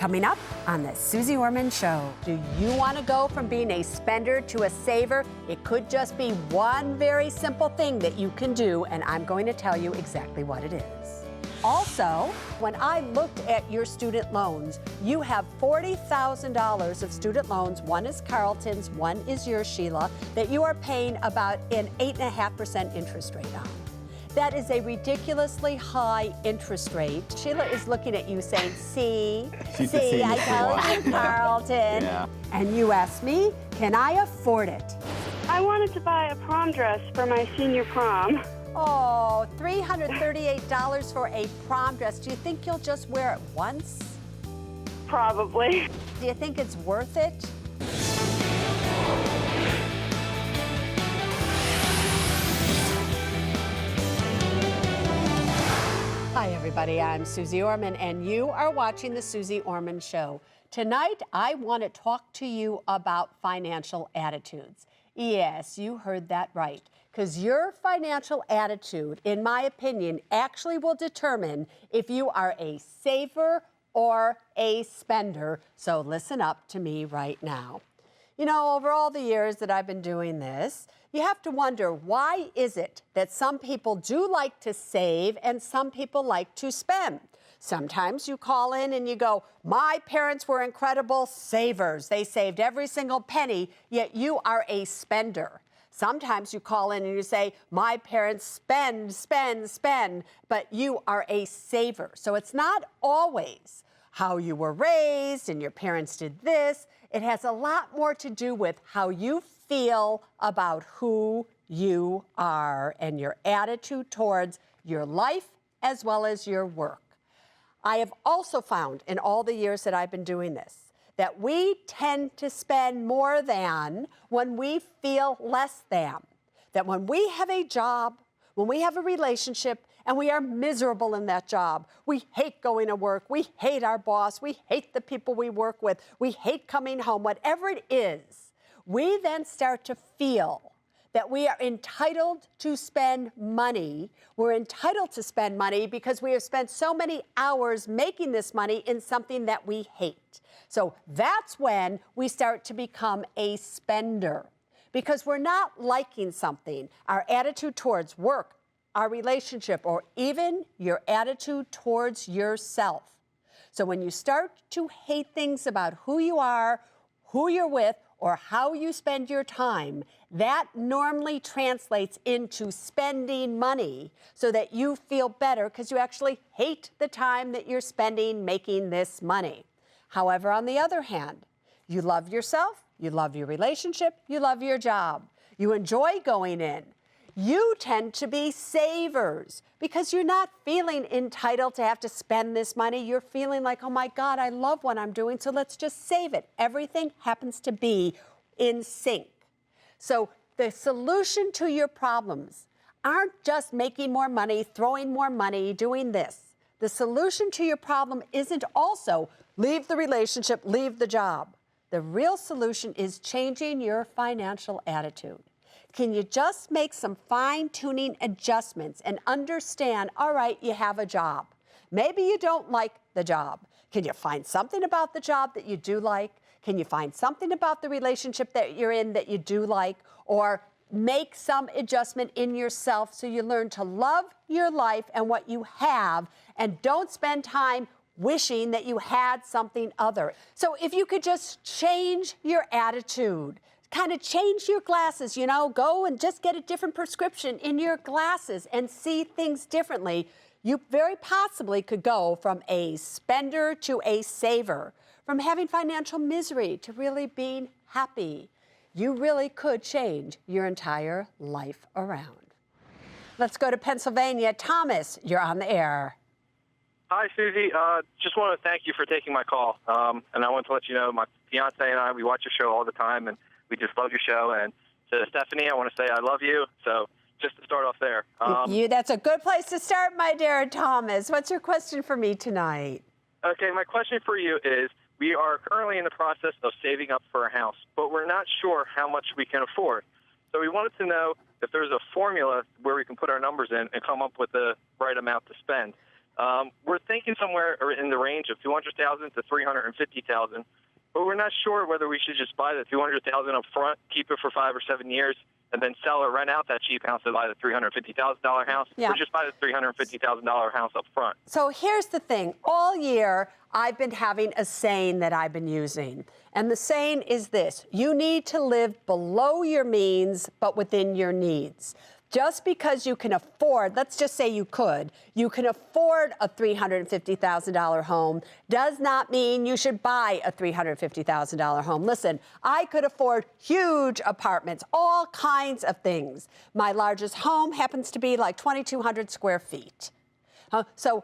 Coming up on the Suze Orman Show. Do you want to go from being a spender to a saver? It could just be one very simple thing that you can do, and I'm going to tell you exactly what it is. Also, when I looked at your student loans, you have $40,000 of student loans. One is Carlton's, one is yours, Sheila, that you are paying about an 8.5% interest rate on. That is a ridiculously high interest rate. Sheila is looking at you saying, see, I told you, Carlton. Yeah. And you asked me, can I afford it? I wanted to buy a prom dress for my senior prom. Oh, $338 for a prom dress. Do you think you'll just wear it once? Probably. Do you think it's worth it? Hi, everybody. I'm Suze Orman, and you are watching The Suze Orman Show. Tonight, I want to talk to you about financial attitudes. Yes, you heard that right, because your financial attitude, in my opinion, actually will determine if you are a saver or a spender. So listen up to me right now. You know, over all the years that I've been doing this, you have to wonder, why is it that some people do like to save and some people like to spend? Sometimes you call in and you go, my parents were incredible savers. They saved every single penny, yet you are a spender. Sometimes you call in and you say, my parents spend, but you are a saver. So it's not always how you were raised and your parents did this. It has a lot more to do with how you feel about who you are and your attitude towards your life as well as your work. I have also found in all the years that I've been doing this that we tend to spend more than when we feel less than. That when we have a job, when we have a relationship, and we are miserable in that job, we hate going to work, we hate our boss, we hate the people we work with, we hate coming home, whatever it is, we then start to feel that we are entitled to spend money. We're entitled to spend money because we have spent so many hours making this money in something that we hate. So that's when we start to become a spender, because we're not liking something. Our attitude towards work, our relationship, or even your attitude towards yourself. So when you start to hate things about who you are, who you're with, or how you spend your time, that normally translates into spending money so that you feel better because you actually hate the time that you're spending making this money. However, on the other hand, you love yourself, you love your relationship, you love your job, you enjoy going in. You tend to be savers because you're not feeling entitled to have to spend this money. You're feeling like, oh my God, I love what I'm doing, so let's just save it. Everything happens to be in sync. So the solution to your problems aren't just making more money, throwing more money, doing this. The solution to your problem isn't also leave the relationship, leave the job. The real solution is changing your financial attitude. Can you just make some fine-tuning adjustments and understand, all right, you have a job. Maybe you don't like the job. Can you find something about the job that you do like? Can you find something about the relationship that you're in that you do like? Or make some adjustment in yourself so you learn to love your life and what you have, and don't spend time wishing that you had something other. So if you could just change your attitude, kind of change your glasses, you know, go and just get a different prescription in your glasses and see things differently, you very possibly could go from a spender to a saver, from having financial misery to really being happy. You really could change your entire life around. Let's go to Pennsylvania. Thomas, you're on the air. Hi, Susie. Just want to thank you for taking my call. And I want to let you know my fiance and I, we watch your show all the time, and we just love your show. And to Stephanie, I want to say I love you. So just to start off there. That's a good place to start, my dear Thomas. What's your question for me tonight? Okay, my question for you is, we are currently in the process of saving up for a house, but we're not sure how much we can afford. So we wanted to know if there's a formula where we can put our numbers in and come up with the right amount to spend. We're thinking somewhere in the range of $200,000 to $350,000, but we're not sure whether we should just buy the $200,000 up front, keep it for 5 or 7 years, and then sell or rent out that cheap house to buy the $350,000 house, or just buy the $350,000 house up front. So here's the thing. All year, I've been having a saying that I've been using. And the saying is this: you need to live below your means, but within your needs. Just because you can afford, let's just say you can afford a $350,000 home, does not mean you should buy a $350,000 home. Listen, I could afford huge apartments, all kinds of things. My largest home happens to be like 2,200 square feet. So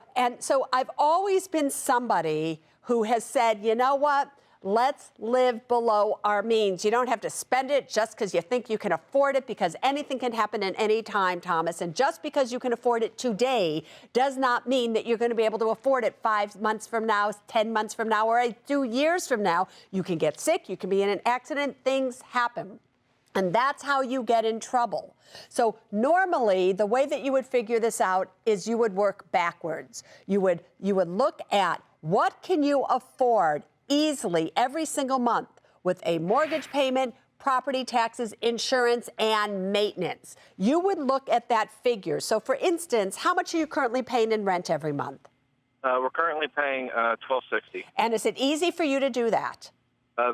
I've always been somebody who has said, you know what? Let's live below our means. You don't have to spend it just because you think you can afford it, because anything can happen at any time, Thomas. And just because you can afford it today does not mean that you're going to be able to afford it 5 months from now, 10 months from now, or 2 years from now. You can get sick. You can be in an accident. Things happen. And that's how you get in trouble. So normally, the way that you would figure this out is you would work backwards. You would look at what can you afford easily every single month with a mortgage payment, property taxes, insurance, and maintenance. You would look at that figure. So for instance, how much are you currently paying in rent every month? We're currently paying $1,260. And is it easy for you to do that?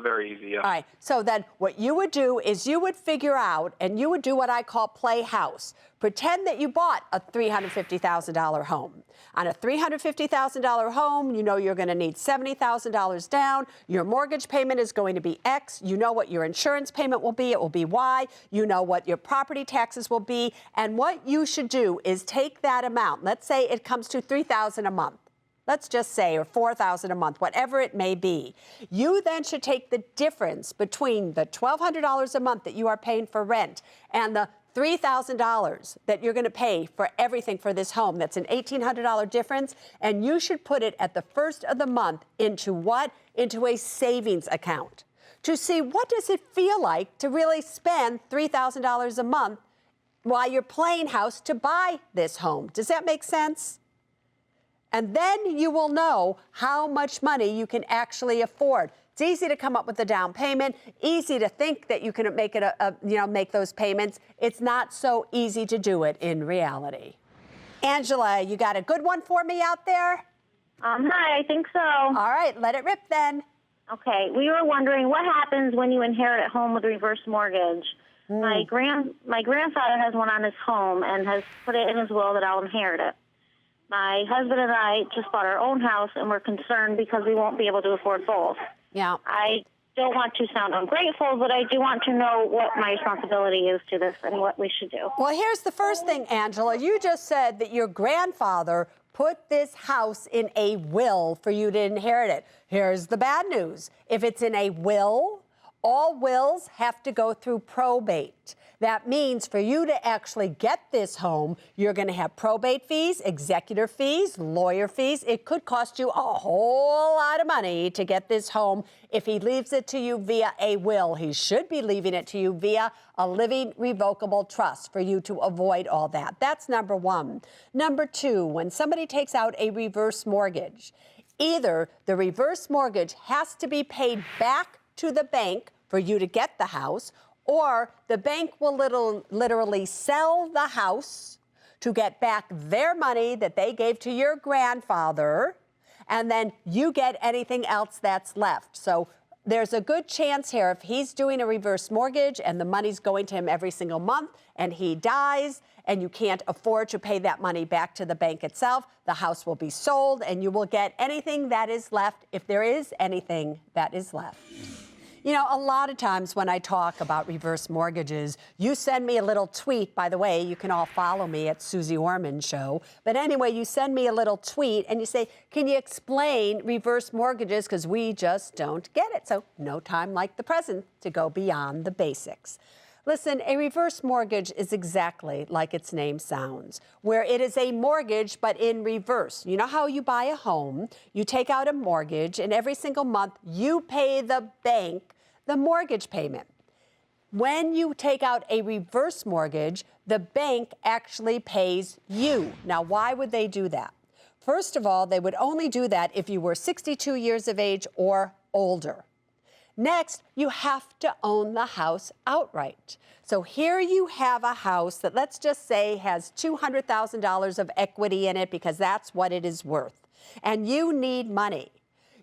Very easy, yeah. All right. So then what you would do is you would figure out, and you would do what I call play house. Pretend that you bought a $350,000 home. On a $350,000 home, you know you're going to need $70,000 down. Your mortgage payment is going to be X. You know what your insurance payment will be. It will be Y. You know what your property taxes will be. And what you should do is take that amount. Let's say it comes to $3,000 a month. Let's just say, or $4,000 a month, whatever it may be. You then should take the difference between the $1,200 a month that you are paying for rent and the $3,000 that you're going to pay for everything for this home. That's an $1,800 difference, and you should put it at the first of the month into what? Into a savings account to see what does it feel like to really spend $3,000 a month while you're playing house to buy this home. Does that make sense? And then you will know how much money you can actually afford. It's easy to come up with a down payment, easy to think that you can make it make those payments. It's not so easy to do it in reality. Angela, you got a good one for me out there? Hi, I think so. All right, let it rip then. Okay, we were wondering what happens when you inherit a home with reverse mortgage. My grandfather has one on his home and has put it in his will that I'll inherit it. My husband and I just bought our own house, and we're concerned because we won't be able to afford both. Yeah. I don't want to sound ungrateful, but I do want to know what my responsibility is to this and what we should do. Well, here's the first thing, Angela. You just said that your grandfather put this house in a will for you to inherit it. Here's the bad news. If it's in a will, all wills have to go through probate. That means for you to actually get this home, you're going to have probate fees, executor fees, lawyer fees. It could cost you a whole lot of money to get this home. If he leaves it to you via a will, he should be leaving it to you via a living revocable trust for you to avoid all that. That's number one. Number two, when somebody takes out a reverse mortgage, either the reverse mortgage has to be paid back to the bank for you to get the house, or the bank will literally sell the house to get back their money that they gave to your grandfather, and then you get anything else that's left. So there's a good chance here if he's doing a reverse mortgage and the money's going to him every single month and he dies and you can't afford to pay that money back to the bank itself, the house will be sold and you will get anything that is left, if there is anything that is left. You know, a lot of times when I talk about reverse mortgages, you send me a little tweet. By the way, you can all follow me at Suze Orman Show. But anyway, you send me a little tweet and you say, can you explain reverse mortgages? Because we just don't get it. So no time like the present to go beyond the basics. Listen, a reverse mortgage is exactly like its name sounds, where it is a mortgage, but in reverse. You know how you buy a home, you take out a mortgage, and every single month you pay the bank the mortgage payment. When you take out a reverse mortgage, the bank actually pays you. Now, why would they do that? First of all, they would only do that if you were 62 years of age or older. Next, you have to own the house outright. So here you have a house that, let's just say, has $200,000 of equity in it because that's what it is worth, and you need money.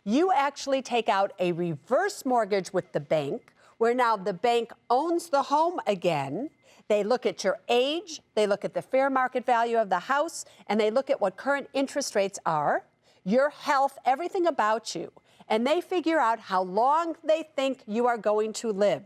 You actually take out a reverse mortgage with the bank, where now the bank owns the home again. They look at your age, they look at the fair market value of the house, and they look at what current interest rates are, your health, everything about you. And they figure out how long they think you are going to live.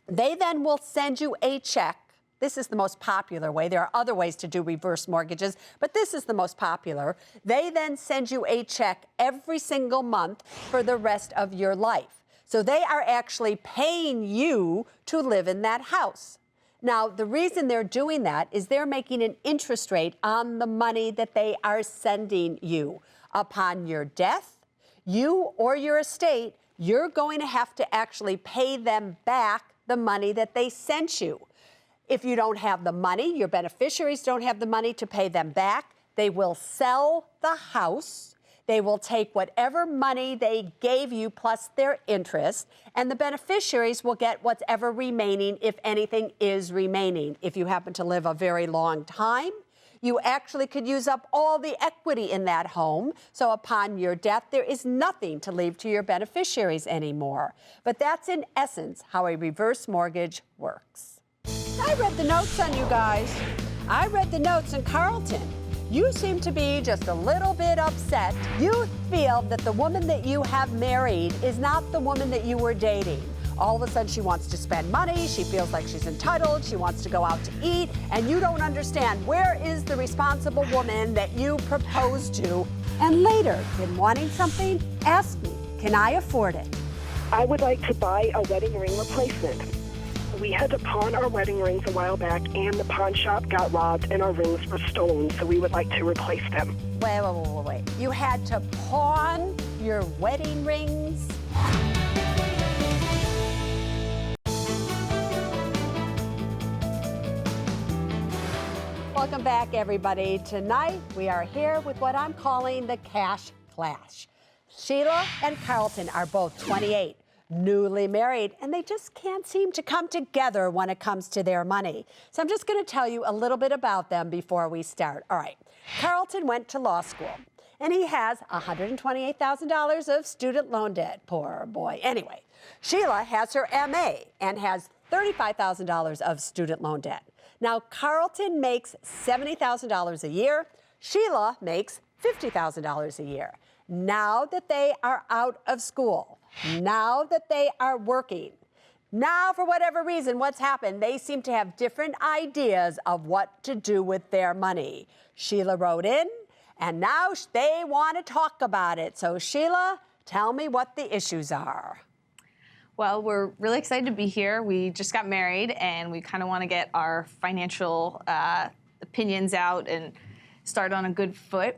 They then will send you a check. This is the most popular way. There are other ways to do reverse mortgages, but this is the most popular. They then send you a check every single month for the rest of your life. So they are actually paying you to live in that house. Now, the reason they're doing that is they're making an interest rate on the money that they are sending you. Upon your death, you or your estate, you're going to have to actually pay them back the money that they sent you. If you don't have the money, your beneficiaries don't have the money to pay them back, they will sell the house. They will take whatever money they gave you plus their interest, and the beneficiaries will get whatever remaining, if anything is remaining. If you happen to live a very long time, you actually could use up all the equity in that home. So upon your death, there is nothing to leave to your beneficiaries anymore. But that's in essence how a reverse mortgage works. I read the notes on you guys. I read the notes in Carlton. You seem to be just a little bit upset. You feel that the woman that you have married is not the woman that you were dating. All of a sudden, she wants to spend money. She feels like she's entitled. She wants to go out to eat. And you don't understand, where is the responsible woman that you proposed to? And later, in wanting something, ask me, can I afford it? I would like to buy a wedding ring replacement. We had to pawn our wedding rings a while back, and the pawn shop got robbed and our rings were stolen, so we would like to replace them. Wait. You had to pawn your wedding rings? Welcome back, everybody. Tonight, we are here with what I'm calling the cash clash. Sheila and Carlton are both 28, newly married, and they just can't seem to come together when it comes to their money. So I'm just going to tell you a little bit about them before we start. All right, Carlton went to law school, and he has $128,000 of student loan debt. Poor boy. Anyway, Sheila has her MA and has $35,000 of student loan debt. Now, Carlton makes $70,000 a year. Sheila makes $50,000 a year. Now that they are out of school, now that they are working, now for whatever reason, what's happened, they seem to have different ideas of what to do with their money. Sheila wrote in, and now they want to talk about it. So Sheila, tell me what the issues are. Well, we're really excited to be here. We just got married, and we kind of want to get our financial opinions out and start on a good foot.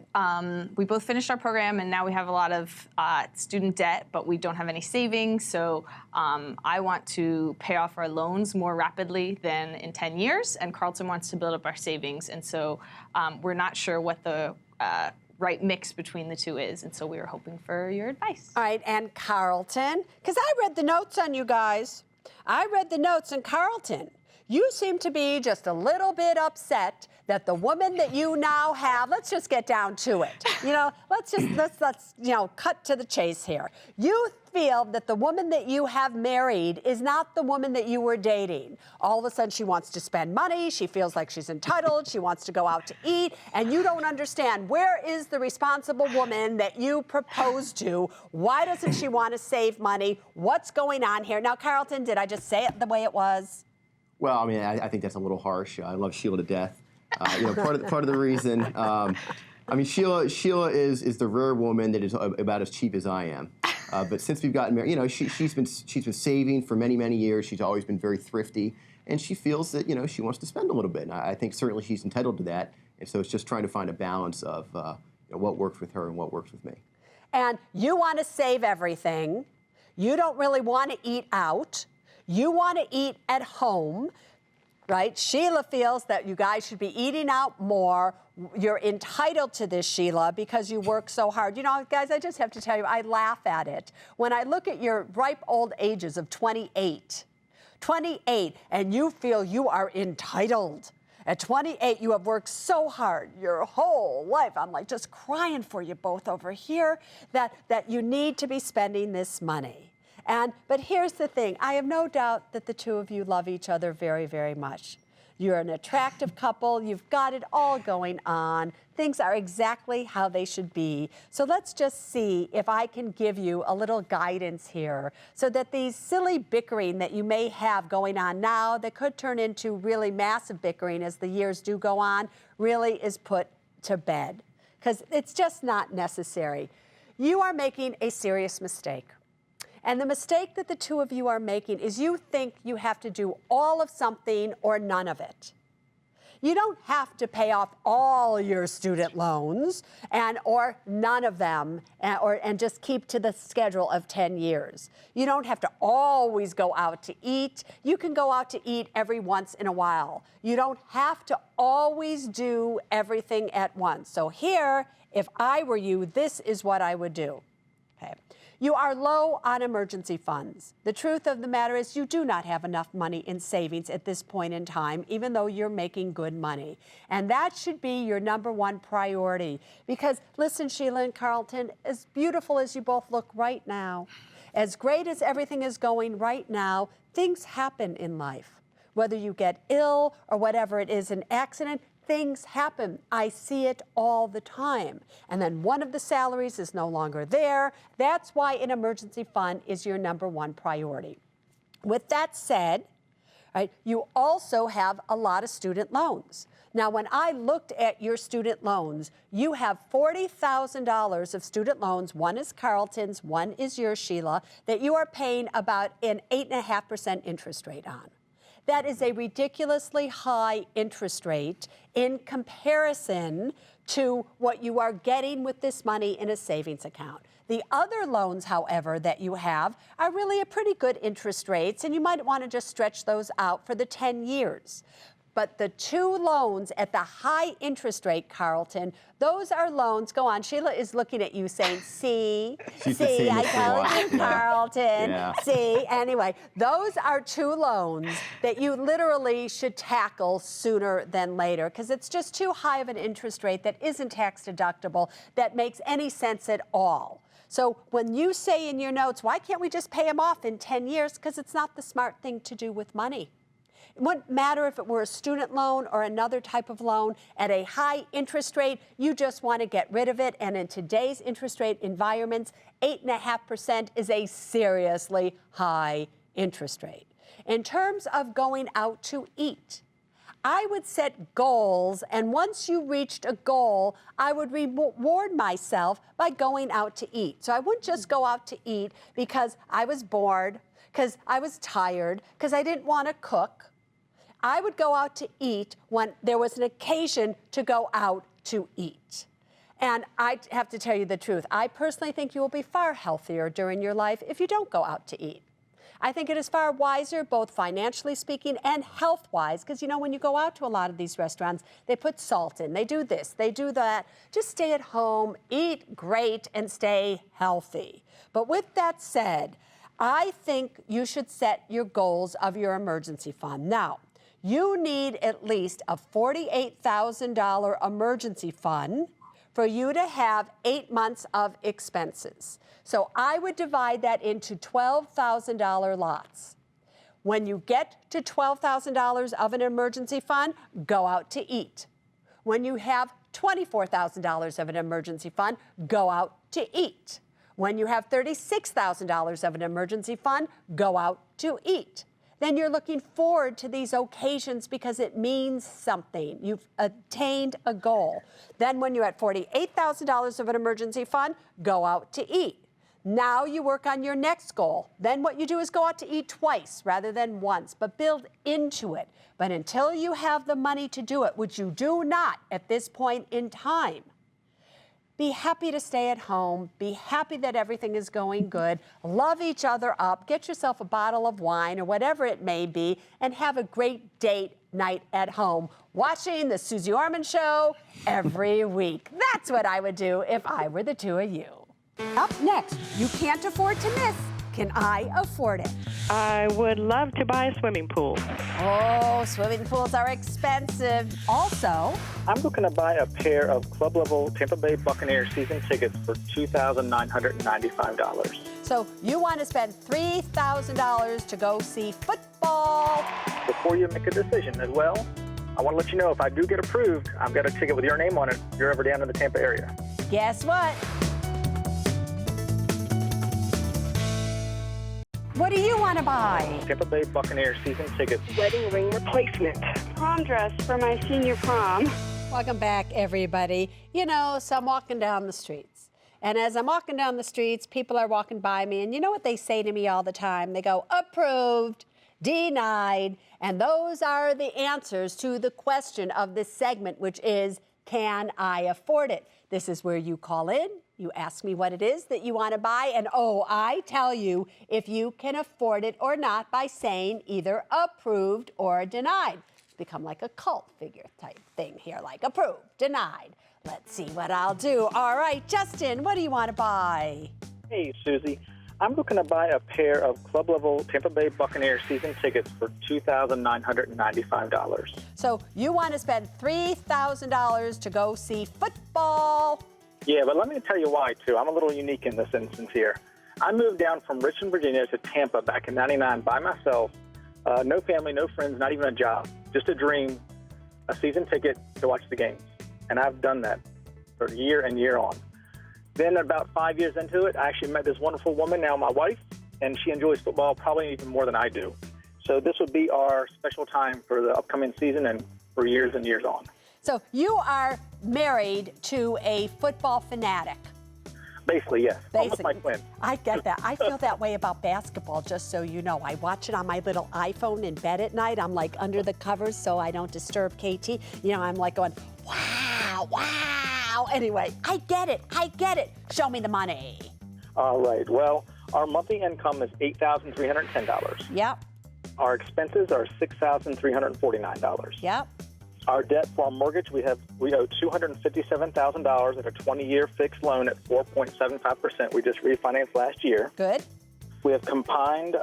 We both finished our program, and now we have a lot of student debt, but we don't have any savings. So I want to pay off our loans more rapidly than in 10 years, and Carlton wants to build up our savings. And so we're not sure what the right mix between the two is, and so we were hoping for your advice. All right, and Carlton, because I read the notes on you guys. I read the notes on Carlton. You seem to be just a little bit upset that the woman that you now have, let's just get down to it. You know, let's cut to the chase here. You feel that the woman that you have married is not the woman that you were dating. All of a sudden, she wants to spend money. She feels like she's entitled. She wants to go out to eat. And you don't understand, where is the responsible woman that you proposed to? Why doesn't she want to save money? What's going on here? Now, Carlton, did I just say it the way it was? Well, I mean, I think that's a little harsh. I love Sheila to death. Part of the reason. I mean, Sheila is the rare woman that is about as cheap as I am. But since we've gotten married, she's been saving for many years. She's always been very thrifty, and she feels that she wants to spend a little bit. And I think certainly she's entitled to that. And so it's just trying to find a balance of what works with her and what works with me. And you want to save everything. You don't really want to eat out. You want to eat at home, right? Sheila feels that you guys should be eating out more. you're entitled to this, Sheila, because you work so hard. You know, guys, I just have to tell you, I laugh at it. When I look at your ripe old ages of 28, and you feel you are entitled. At 28, you have worked so hard your whole life. I'm like just crying for you both over here that you need to be spending this money. But here's the thing. I have no doubt that the two of you love each other very, very much. You're an attractive couple. You've got it all going on. Things are exactly how they should be. So let's just see if I can give you a little guidance here so that these silly bickering that you may have going on now that could turn into really massive bickering as the years do go on really is put to bed, because it's just not necessary. You are making a serious mistake. And the mistake that the two of you are making is you think you have to do all of something or none of it. You don't have to pay off all your student loans or none of them and just keep to the schedule of 10 years. You don't have to always go out to eat. You can go out to eat every once in a while. You don't have to always do everything at once. So here, if I were you, this is what I would do. Okay. You are low on emergency funds. The truth of the matter is you do not have enough money in savings at this point in time, even though you're making good money. And that should be your number one priority. Because listen, Sheila and Carlton, as beautiful as you both look right now, as great as everything is going right now, things happen in life. Whether you get ill or whatever it is, an accident, things happen. I see it all the time. And then one of the salaries is no longer there. That's why an emergency fund is your number one priority. With that said, right, you also have a lot of student loans. Now, when I looked at your student loans, you have $40,000 of student loans. One is Carlton's, one is yours, Sheila, that you are paying about an 8.5% interest rate on. That is a ridiculously high interest rate in comparison to what you are getting with this money in a savings account. The other loans, however, that you have are really a pretty good interest rates, and you might want to just stretch those out for the 10 years. But the two loans at the high interest rate, Carlton, those are loans. Go on. Sheila is looking at you saying, see, I told you, Carlton. Yeah. See, anyway, those are two loans that you literally should tackle sooner than later because it's just too high of an interest rate that isn't tax deductible that makes any sense at all. So when you say in your notes, why can't we just pay them off in 10 years? Because it's not the smart thing to do with money. It wouldn't matter if it were a student loan or another type of loan at a high interest rate. You just want to get rid of it. And in today's interest rate environments, 8.5% is a seriously high interest rate. In terms of going out to eat, I would set goals, and once you reached a goal, I would reward myself by going out to eat. So I wouldn't just go out to eat because I was bored, because I was tired, because I didn't want to cook. I would go out to eat when there was an occasion to go out to eat. And I have to tell you the truth. I personally think you will be far healthier during your life if you don't go out to eat. I think it is far wiser, both financially speaking and health-wise, because, you know, when you go out to a lot of these restaurants, they put salt in, they do this, they do that. Just stay at home, eat great, and stay healthy. But with that said, I think you should set your goals of your emergency fund. Now, you need at least a $48,000 emergency fund for you to have 8 months of expenses. So I would divide that into $12,000 lots. When you get to $12,000 of an emergency fund, go out to eat. When you have $24,000 of an emergency fund, go out to eat. When you have $36,000 of an emergency fund, go out to eat. Then you're looking forward to these occasions because it means something. You've attained a goal. Then when you're at $48,000 of an emergency fund, go out to eat. Now you work on your next goal. Then what you do is go out to eat twice rather than once, but build into it. But until you have the money to do it, which you do not at this point in time, be happy to stay at home. Be happy that everything is going good. Love each other up. Get yourself a bottle of wine or whatever it may be and have a great date night at home, watching the Suze Orman Show every week. That's what I would do if I were the two of you. Up next, you can't afford to miss. Can I afford it? I would love to buy a swimming pool. Oh, swimming pools are expensive. Also, I'm looking to buy a pair of club-level Tampa Bay Buccaneers season tickets for $2,995. so you want to spend $3,000 to go see football. Before you make a decision as well, I want to let you know if I do get approved, I've got a ticket with your name on it if you're ever down in the Tampa area. Guess what? What do you want to buy? Tampa Bay Buccaneers season tickets. Wedding ring replacement. Prom dress for my senior prom. Welcome back, everybody. You know, so I'm walking down the streets. And as I'm walking down the streets, people are walking by me. And you know what they say to me all the time? They go, approved, denied. And those are the answers to the question of this segment, which is, can I afford it? This is where you call in. You ask me what it is that you want to buy, and I tell you if you can afford it or not by saying either approved or denied. It's become like a cult figure type thing here, like approved, denied. Let's see what I'll do. All right, Justin, what do you want to buy? Hey, Susie. I'm looking to buy a pair of club-level Tampa Bay Buccaneers season tickets for $2,995. So you want to spend $3,000 to go see football. Yeah, but let me tell you why, too. I'm a little unique in this instance here. I moved down from Richmond, Virginia to Tampa back in '99 by myself. No family, no friends, not even a job. Just a dream, a season ticket to watch the games. And I've done that for year and year on. Then about 5 years into it, I actually met this wonderful woman, now my wife, and she enjoys football probably even more than I do. So this would be our special time for the upcoming season and for years and years on. So you are married to a football fanatic. Basically, yes. Almost Basically. my twin. I get that. I feel that way about basketball, just so you know. I watch it on my little iPhone in bed at night. I'm like under the covers so I don't disturb KT. You know, I'm like going, wow, wow. Anyway, I get it. Show me the money. All right. Well, our monthly income is $8,310. Yep, Our expenses are $6,349. yep. Our debt for our mortgage, we owe $257,000 at a 20-year fixed loan at 4.75%. We just refinanced last year. Good. We have combined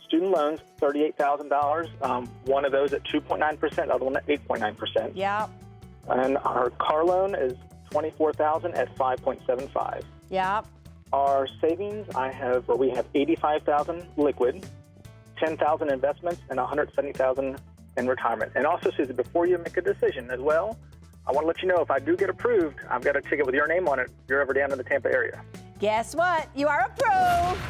student loans, $38,000. One of those at 2.9%, the other one at 8.9%. Yep, And our car loan is $24,000 at 5.75. yep. Our savings, we have $85,000 liquid, $10,000 investments, and $170,000 in retirement. And also, Susie, before you make a decision as well, I want to let you know if I do get approved, I've got a ticket with your name on it if you're ever down in the Tampa area. Guess what? You are approved.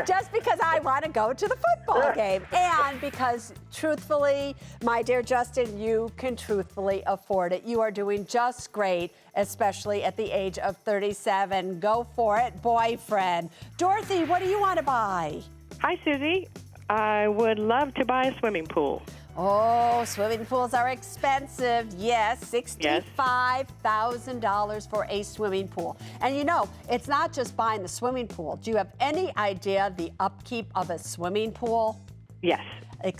Just because I want to go to the football game. And because, truthfully, my dear Justin, you can truthfully afford it. You are doing just great, especially at the age of 37. Go for it, boyfriend. Dorothy, what do you want to buy? Hi, Susie. I would love to buy a swimming pool. Oh, swimming pools are expensive. Yes, $65,000 for a swimming pool. And you know, it's not just buying the swimming pool. Do you have any idea the upkeep of a swimming pool? Yes.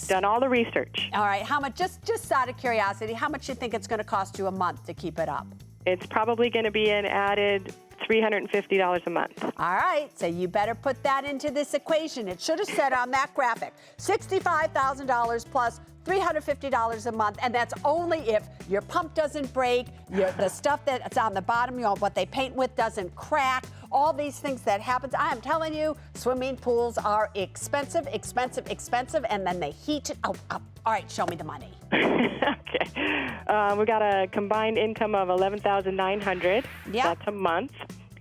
Done all the research. All right, how much, just out of curiosity, how much do you think it's going to cost you a month to keep it up? It's probably going to be an added $350 a month. All right, so you better put that into this equation. It should have said on that graphic, $65,000 plus $350 a month, and that's only if your pump doesn't break, the stuff that's on the bottom, what they paint with doesn't crack, all these things that happens. I am telling you, swimming pools are expensive, and then they heat it up. All right, show me the money. Okay. We got a combined income of $11,900. Yeah. That's a month.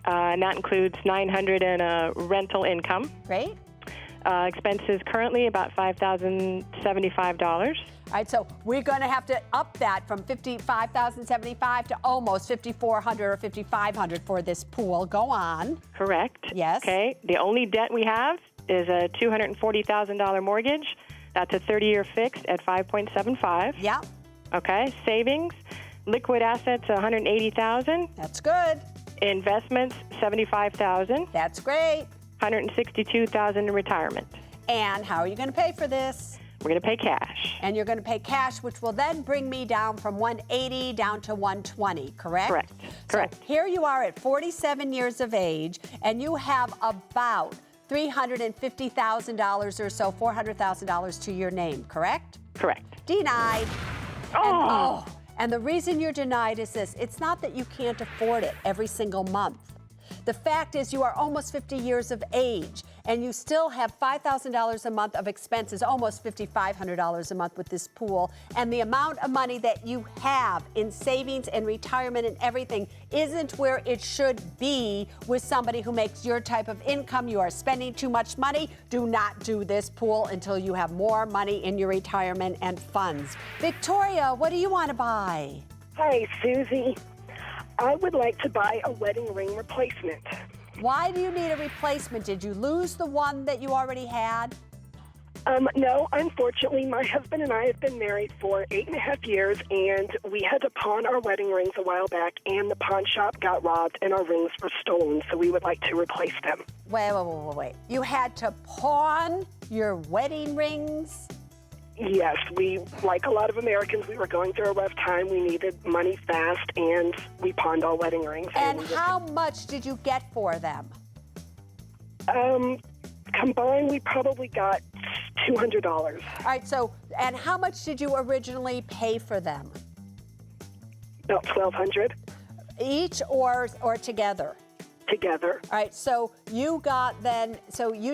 And that includes $900 in rental income. Great. Expenses currently about $5,075. All right, so we're going to have to up that from $55,075 to almost $5,400 or $5,500 for this pool. Go on. Correct. Yes. Okay. The only debt we have is a $240,000 mortgage. That's a 30-year fixed at 5.75. Yeah. Okay. Savings, liquid assets, $180,000. That's good. Investments, $75,000. That's great. $162,000 in retirement. And how are you going to pay for this? We're going to pay cash. And you're going to pay cash, which will then bring me down from 180 down to 120, correct? Correct. Correct. So here you are at 47 years of age, and you have about $350,000 or so, $400,000 to your name, correct? Correct. Denied. Oh. And the reason you're denied is this. It's not that you can't afford it every single month. The fact is you are almost 50 years of age, and you still have $5,000 a month of expenses, almost $5,500 a month with this pool. And the amount of money that you have in savings and retirement and everything isn't where it should be with somebody who makes your type of income. You are spending too much money. Do not do this pool until you have more money in your retirement and funds. Victoria, what do you want to buy? Hi, Susie. I would like to buy a wedding ring replacement. Why do you need a replacement? Did you lose the one that you already had? No, unfortunately, my husband and I have been married for 8.5 years, and we had to pawn our wedding rings a while back, and the pawn shop got robbed, and our rings were stolen, so we would like to replace them. Wait. You had to pawn your wedding rings? Yes, like a lot of Americans, we were going through a rough time. We needed money fast, and we pawned our wedding rings. And how much did you get for them? Combined, we probably got $200. All right, and how much did you originally pay for them? About $1,200. Each or together? Together. All right, so you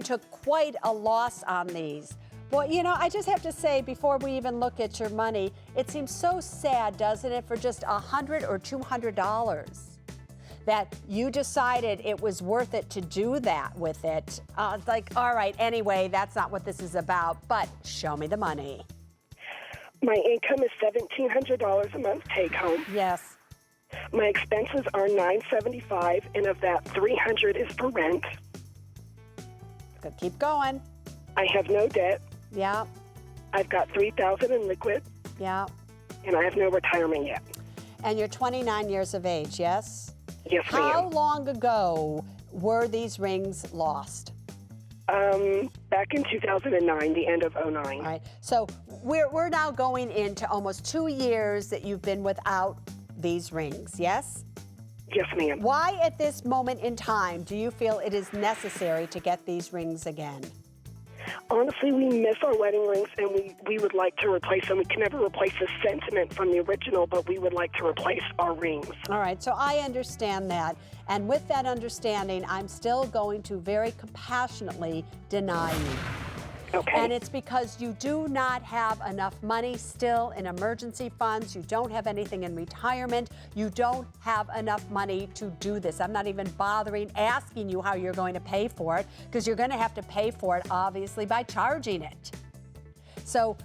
took quite a loss on these. Well, I just have to say, before we even look at your money, it seems so sad, doesn't it, for just $100 or $200 that you decided it was worth it to do that with it. It's like, all right, anyway, that's not what this is about, but show me the money. My income is $1,700 a month take home. Yes. My expenses are $975, and of that, $300 is for rent. Good, keep going. I have no debt. Yeah. I've got $3,000 in liquid. Yeah. And I have no retirement yet. And you're 29 years of age, yes? Yes, ma'am. How long ago were these rings lost? Back in 2009, the end of 2009. All right. So we're now going into almost 2 years that you've been without these rings, yes? Yes, ma'am. Why at this moment in time do you feel it is necessary to get these rings again? Honestly, we miss our wedding rings, and we would like to replace them. We can never replace the sentiment from the original, but we would like to replace our rings. All right, so I understand that. And with that understanding, I'm still going to very compassionately deny you. Okay. And it's because you do not have enough money still in emergency funds. You don't have anything in retirement. You don't have enough money to do this. I'm not even bothering asking you how you're going to pay for it, because you're going to have to pay for it, obviously, by charging it. So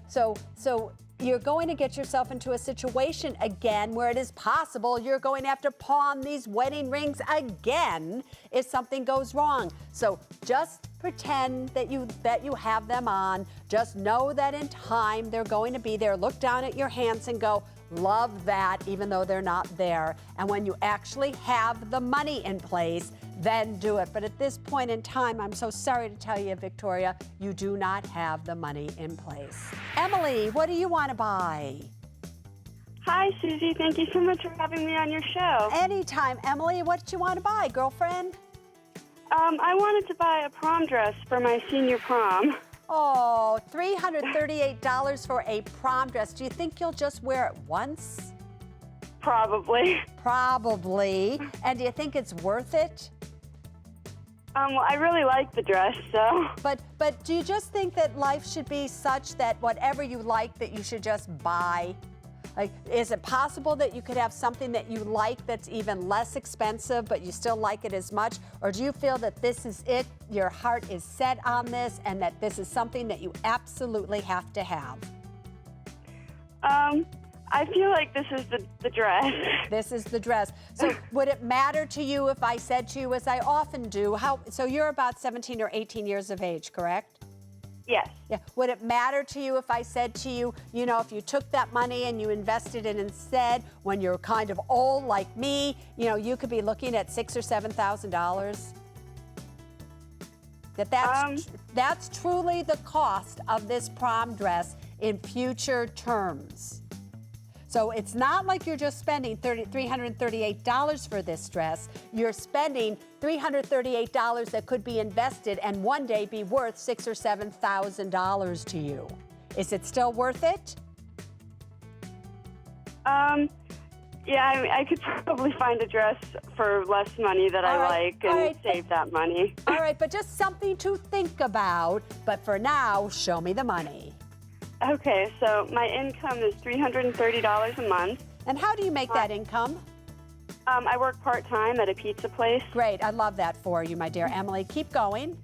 you're going to get yourself into a situation again where it is possible you're going to have to pawn these wedding rings again if something goes wrong. So just pretend that you have them on. Just know that in time they're going to be there. Look down at your hands and go, love that, even though they're not there. And when you actually have the money in place, then do it. But at this point in time, I'm so sorry to tell you, Victoria, you do not have the money in place. Emily, what do you want to buy? Hi, Susie. Thank you so much for having me on your show. Anytime. Emily, what do you want to buy, girlfriend? I wanted to buy a prom dress for my senior prom. Oh, $338 for a prom dress. Do you think you'll just wear it once? Probably. Probably. And do you think it's worth it? Well, I really like the dress, so. But do you just think that life should be such that whatever you like that you should just buy? Like, is it possible that you could have something that you like that's even less expensive, but you still like it as much? Or do you feel that this is it, your heart is set on this, and that this is something that you absolutely have to have? I feel like this is the dress. This is the dress. So would it matter to you if I said to you, as I often do, so you're about 17 or 18 years of age, correct? Yes. Yeah. Would it matter to you if I said to you, if you took that money and you invested it instead, when you're kind of old like me, you could be looking at $6,000 or $7,000? That's truly the cost of this prom dress in future terms. So it's not like you're just spending $338 for this dress. You're spending $338 that could be invested and one day be worth $6,000 or $7,000 to you. Is it still worth it? Yeah, I could probably find a dress for less money that I like and save that money. All right, but just something to think about. But for now, show me the money. Okay, so my income is $330 a month. And how do you make that income? I work part-time at a pizza place. Great, I love that for you, my dear Emily. Keep going.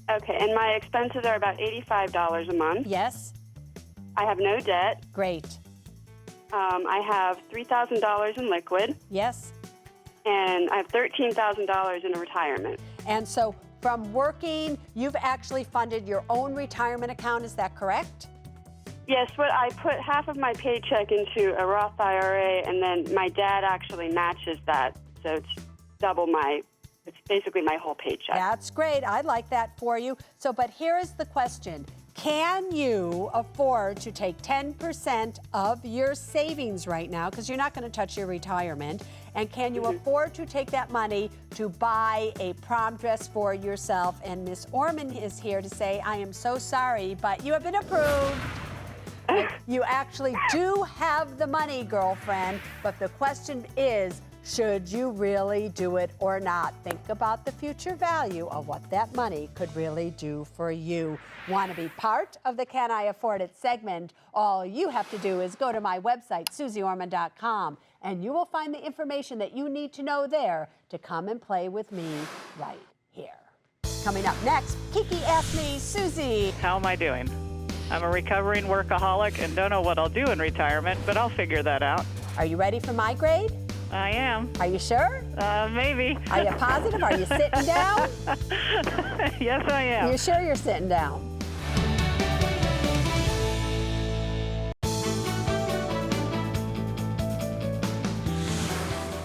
Okay, and my expenses are about $85 a month. Yes. I have no debt. Great. I have $3,000 in liquid. Yes. And I have $13,000 in a retirement. And so from working, you've actually funded your own retirement account, is that correct? Yes, but I put half of my paycheck into a Roth IRA, and then my dad actually matches that, so it's basically my whole paycheck. That's great. I like that for you. So, but here is the question. Can you afford to take 10% of your savings right now, because you're not going to touch your retirement, and can you afford to take that money to buy a prom dress for yourself? And Miss Orman is here to say, I am so sorry, but you have been approved. You actually do have the money, girlfriend, but the question is, should you really do it or not? Think about the future value of what that money could really do for you. Want to be part of the Can I Afford It segment? All you have to do is go to my website, SuzeOrman.com, and you will find the information that you need to know there to come and play with me right here. Coming up next, Kiki asked me, Susie, how am I doing? I'm a recovering workaholic and don't know what I'll do in retirement, but I'll figure that out. Are you ready for my grade? I am. Are you sure? Maybe. Are you positive? Are you sitting down? Yes, I am. You sure you're sitting down?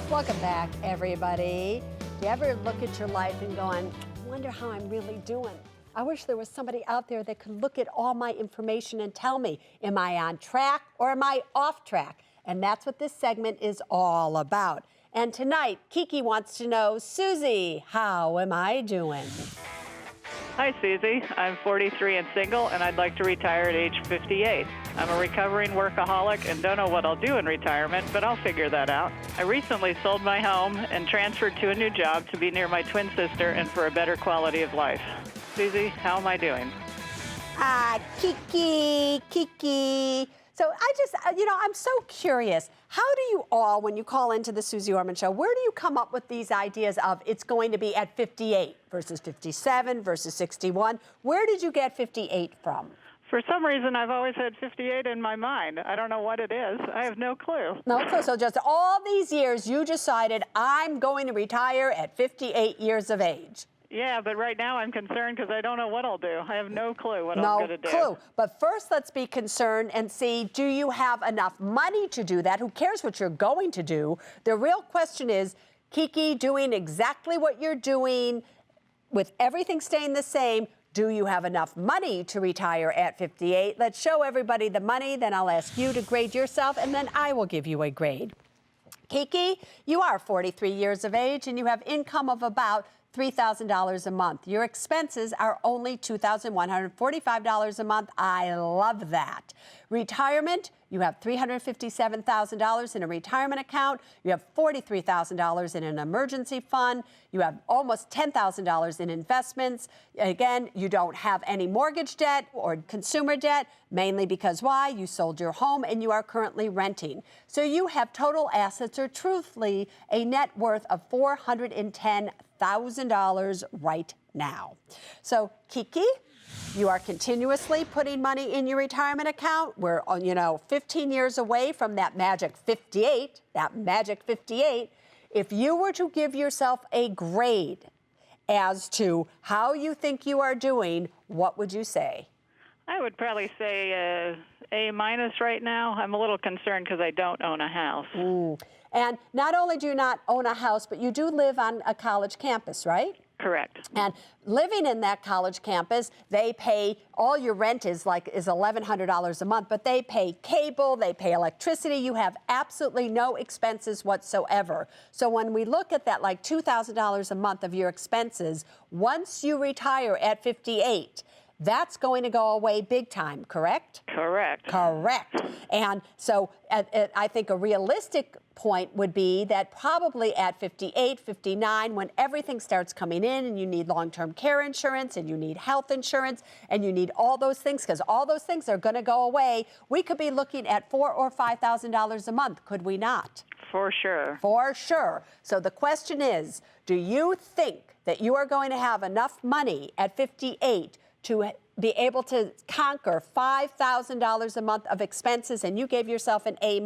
Welcome back, everybody. Do you ever look at your life and going, I wonder how I'm really doing? I wish there was somebody out there that could look at all my information and tell me, am I on track or am I off track? And that's what this segment is all about. And tonight, Kiki wants to know, Susie, how am I doing? Hi, Susie. I'm 43 and single, and I'd like to retire at age 58. I'm a recovering workaholic and don't know what I'll do in retirement, but I'll figure that out. I recently sold my home and transferred to a new job to be near my twin sister and for a better quality of life. Susie, how am I doing? Kiki. So I'm so curious. How do you all, when you call into the Suze Orman Show, where do you come up with these ideas of it's going to be at 58 versus 57 versus 61? Where did you get 58 from? For some reason, I've always had 58 in my mind. I don't know what it is. I have no clue. No clue. So just all these years, you decided, I'm going to retire at 58 years of age. Yeah, but right now I'm concerned because I don't know what I'll do. I have no clue what I'm going to do. No clue. But first, let's be concerned and see, do you have enough money to do that? Who cares what you're going to do? The real question is, Kiki, doing exactly what you're doing with everything staying the same, do you have enough money to retire at 58? Let's show everybody the money, then I'll ask you to grade yourself, and then I will give you a grade. Kiki, you are 43 years of age, and you have income of about $3,000 a month. Your expenses are only $2,145 a month. I love that. Retirement, you have $357,000 in a retirement account. You have $43,000 in an emergency fund. You have almost $10,000 in investments. Again, you don't have any mortgage debt or consumer debt, mainly because why? You sold your home and you are currently renting. So you have total assets, or truthfully, a net worth of $410,000 right now. So, Kiki, you are continuously putting money in your retirement account. We're, 15 years away from that magic 58, If you were to give yourself a grade as to how you think you are doing, what would you say? I would probably say A- right now. I'm a little concerned because I don't own a house. And not only do you not own a house, but you do live on a college campus, right? Correct. And living in that college campus, they pay, all your rent is $1,100 a month, but they pay cable, they pay electricity. You have absolutely no expenses whatsoever. So when we look at that, like $2,000 a month of your expenses, once you retire at 58, that's going to go away big time, correct? Correct. Correct. And so I think a realistic point would be that probably at 58, 59, when everything starts coming in and you need long-term care insurance and you need health insurance and you need all those things, because all those things are going to go away, we could be looking at $4,000 or $5,000 a month, could we not? For sure. For sure. So the question is, do you think that you are going to have enough money at 58 to be able to conquer $5,000 a month of expenses, and you gave yourself an A-,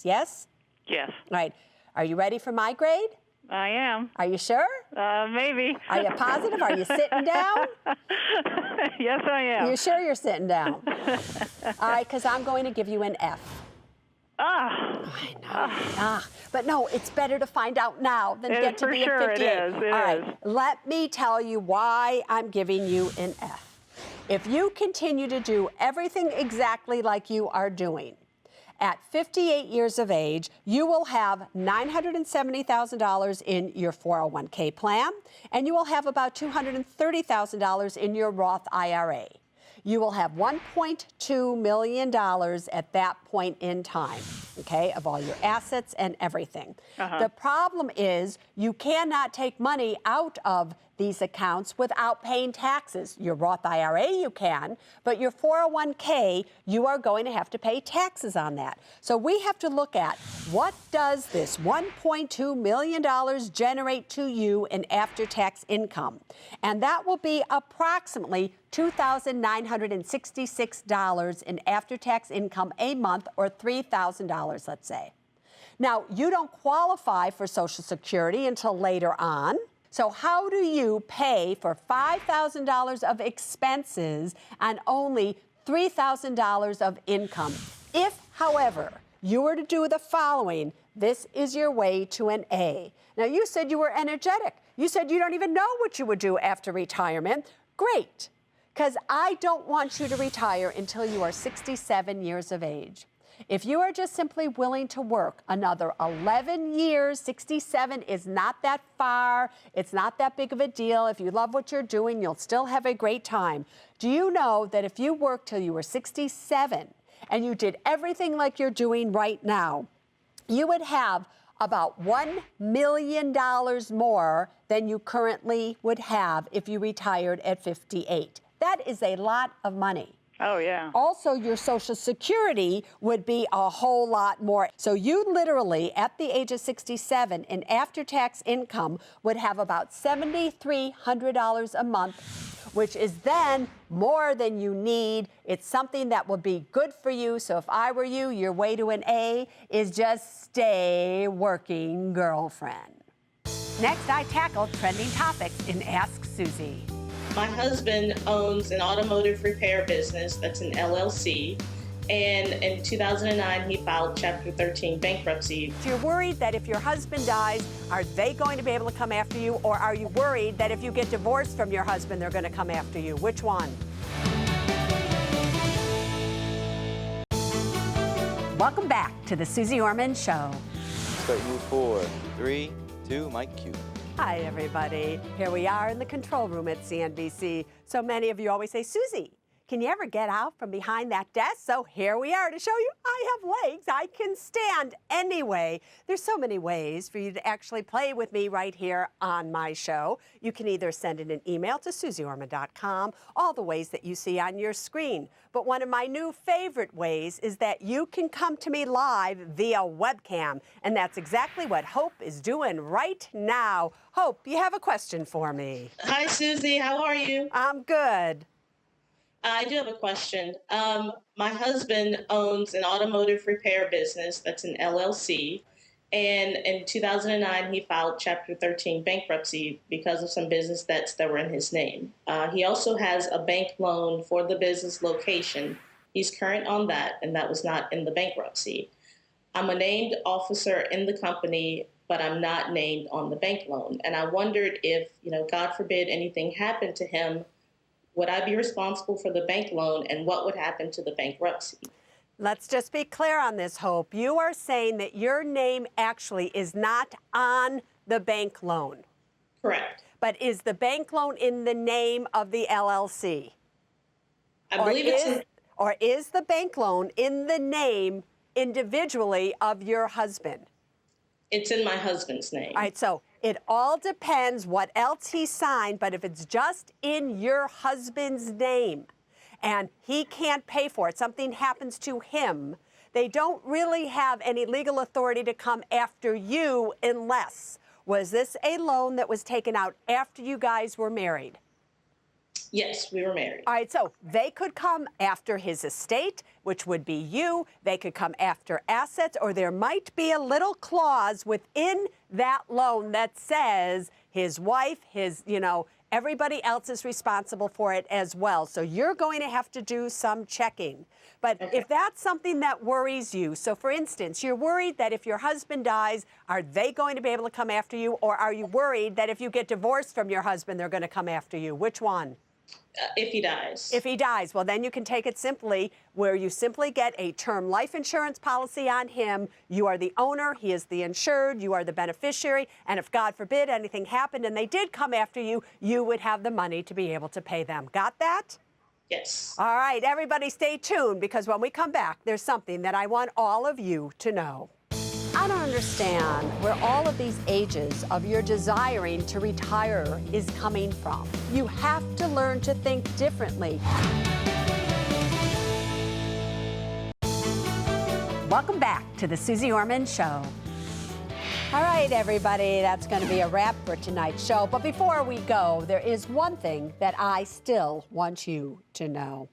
yes? Yes. All right. Are you ready for my grade? I am. Are you sure? Maybe. Are you positive? Are you sitting down? Yes, I am. You sure you're sitting down? All right, because I'm going to give you an F. I know. But no, it's better to find out now than get to be at 58. It is. All right, let me tell you why I'm giving you an F. If you continue to do everything exactly like you are doing, at 58 years of age, you will have $970,000 in your 401k plan, and you will have about $230,000 in your Roth IRA. You will have $1.2 million at that point in time, okay, of all your assets and everything. The problem is you cannot take money out of these accounts without paying taxes. Your Roth IRA you can, but your 401k, you are going to have to pay taxes on that. So we have to look at what does this $1.2 million generate to you in after-tax income? And that will be approximately $2,966 in after-tax income a month, or $3,000, let's say. Now, you don't qualify for Social Security until later on. So how do you pay for $5,000 of expenses and only $3,000 of income? If, however, you were to do the following, this is your way to an A. Now, you said you were energetic. You said you don't even know what you would do after retirement. Great, because I don't want you to retire until you are 67 years of age. If you are just simply willing to work another 11 years, 67 is not that far. It's not that big of a deal. If you love what you're doing, you'll still have a great time. Do you know that if you worked till you were 67 and you did everything like you're doing right now, you would have about $1 million more than you currently would have if you retired at 58. That is a lot of money. Oh, yeah. Also, your Social Security would be a whole lot more. So you literally, at the age of 67, in after-tax income would have about $7,300 a month, which is then more than you need. It's something that would be good for you. So if I were you, your way to an A is just stay working, girlfriend. Next, I tackle trending topics in Ask Suze. My husband owns an automotive repair business that's an LLC, and in 2009 he filed Chapter 13 bankruptcy. So you're worried that if your husband dies, are they going to be able to come after you, or are you worried that if you get divorced from your husband, they're going to come after you? Which one? Welcome back to the Suze Orman Show. Start move 4, 3, 2, mic cue. Hi, everybody. Here we are in the control room at CNBC. So many of you always say, Suze, can you ever get out from behind that desk? So here we are to show you I have legs. I can stand anyway. There's so many ways for you to actually play with me right here on my show. You can either send in an email to SuzeOrman.com, all the ways that you see on your screen. But one of my new favorite ways is that you can come to me live via webcam. And that's exactly what Hope is doing right now. Hope, you have a question for me. Hi, Suze. How are you? I'm good. I do have a question. My husband owns an automotive repair business that's an LLC, and in 2009 he filed Chapter 13 bankruptcy because of some business debts that were in his name. He also has a bank loan for the business location. He's current on that, and that was not in the bankruptcy. I'm a named officer in the company. but I'm not named on the bank loan. And I wondered if, God forbid anything happened to him, would I be responsible for the bank loan, and what would happen to the bankruptcy? Let's just be clear on this, Hope. You are saying that your name actually is not on the bank loan. Correct. But is the bank loan in the name of the LLC? I believe Or is the bank loan in the name individually of your husband? It's in my husband's name. All right, so it all depends what else he signed, but if it's just in your husband's name and he can't pay for it, something happens to him, they don't really have any legal authority to come after you unless, was this a loan that was taken out after you guys were married? Yes, we were married. All right, so they could come after his estate, which would be you. They could come after assets, or there might be a little clause within that loan that says his wife, everybody else is responsible for it as well. So you're going to have to do some checking. But if that's something that worries you, so for instance, you're worried that if your husband dies, are they going to be able to come after you? Or are you worried that if you get divorced from your husband, they're going to come after you? Which one? If he dies. If he dies, well, then you can take it simply where you simply get a term life insurance policy on him. You are the owner, he is the insured, you are the beneficiary, and if God forbid anything happened and they did come after you, you would have the money to be able to pay them. Got that? Yes. All right, everybody stay tuned, because when we come back, there's something that I want all of you to know. I don't understand where all of these ages of your desiring to retire is coming from. You have to learn to think differently. Welcome back to the Suze Orman Show. All right, everybody, that's going to be a wrap for tonight's show. But before we go, there is one thing that I still want you to know.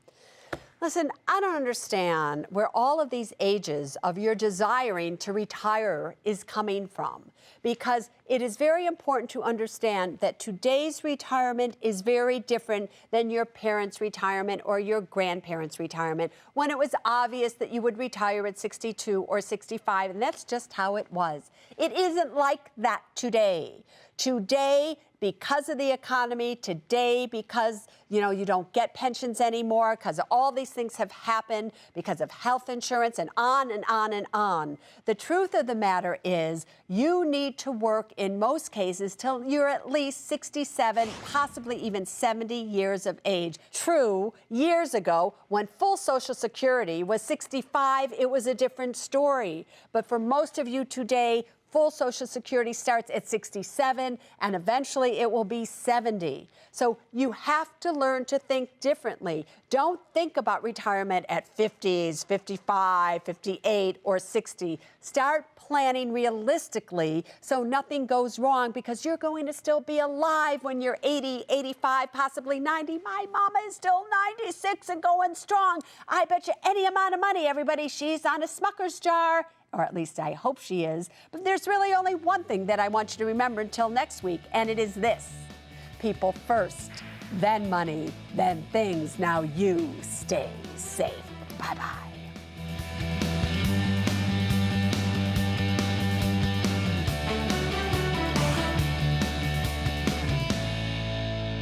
Listen, I don't understand where all of these ages of your desiring to retire is coming from, because it is very important to understand that today's retirement is very different than your parents' retirement or your grandparents' retirement, when it was obvious that you would retire at 62 or 65, and that's just how it was. It isn't like that today. Today, because of the economy, today, because, you don't get pensions anymore, because all these things have happened, because of health insurance, and on and on and on. The truth of the matter is you need to work in most cases till you're at least 67, possibly even 70 years of age. True, years ago, when full Social Security was 65, it was a different story. But for most of you today, full Social Security starts at 67, and eventually it will be 70. So you have to learn to think differently. Don't think about retirement at 50s, 55, 58, or 60. Start planning realistically so nothing goes wrong, because you're going to still be alive when you're 80, 85, possibly 90. My mama is still 96 and going strong. I bet you any amount of money, everybody, she's on a Smucker's jar. Or at least I hope she is. But there's really only one thing that I want you to remember until next week, and it is this: people first, then money, then things. Now you stay safe. Bye-bye.